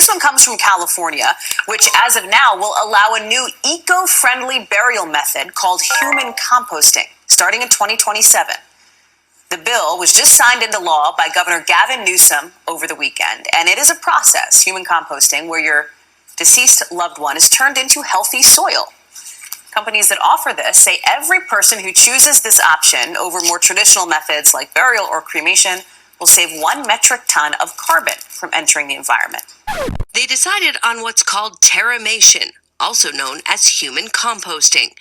this one comes from California, which as of now will allow a new eco-friendly burial method called human composting, starting in 2027. The bill was just signed into law by Governor Gavin Newsom over the weekend, and it is a process, human composting, where your deceased loved one is turned into healthy soil. Companies that offer this say every person who chooses this option over more traditional methods like burial or cremation will save 1 metric ton of carbon from entering the environment. They decided on what's called terramation, also known as human composting.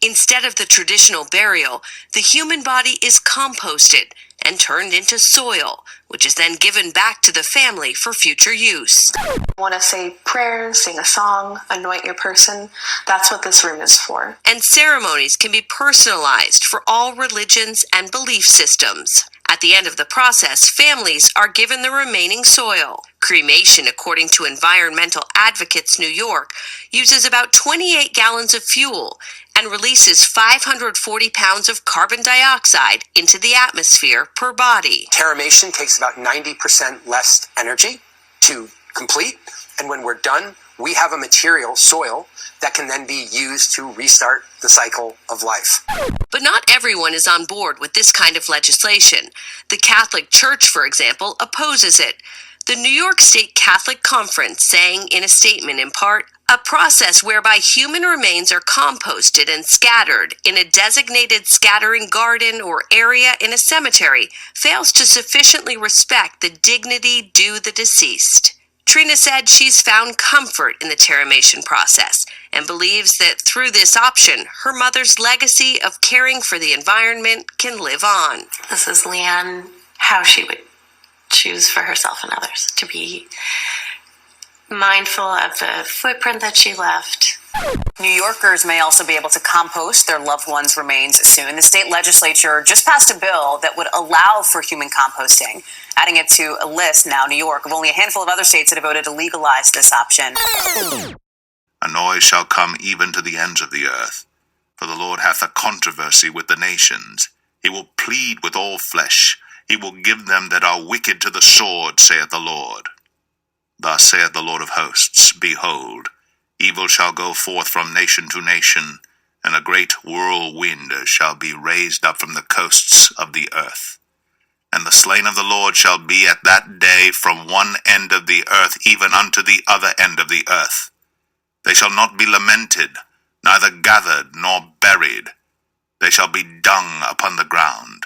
Instead of the traditional burial, the human body is composted and turned into soil, which is then given back to the family for future use. Want to say prayers, sing a song, anoint your person? That's what this room is for. And ceremonies can be personalized for all religions and belief systems. At the end of the process, families are given the remaining soil. Cremation, according to Environmental Advocates New York, uses about 28 gallons of fuel and releases 540 pounds of carbon dioxide into the atmosphere per body. Terramation takes about 90% less energy to complete, and when we're done, we have a material, soil, that can then be used to restart the cycle of life. But not everyone is on board with this kind of legislation. The Catholic Church, for example, opposes it. The New York State Catholic Conference saying in a statement in part, a process whereby human remains are composted and scattered in a designated scattering garden or area in a cemetery fails to sufficiently respect the dignity due the deceased. Trina said she's found comfort in the terramation process and believes that through this option, her mother's legacy of caring for the environment can live on. This is Leanne, how she would choose for herself and others to be mindful of the footprint that she left. New Yorkers may also be able to compost their loved ones' remains soon. The state legislature just passed a bill that would allow for human composting, adding it to a list now, New York, of only a handful of other states that have voted to legalize this option. A noise shall come even to the ends of the earth, for the Lord hath a controversy with the nations. He will plead with all flesh. He will give them that are wicked to the sword, saith the Lord. Thus saith the Lord of hosts, Behold, evil shall go forth from nation to nation, and a great whirlwind shall be raised up from the coasts of the earth. And the slain of the Lord shall be at that day from one end of the earth even unto the other end of the earth. They shall not be lamented, neither gathered nor buried. They shall be dung upon the ground.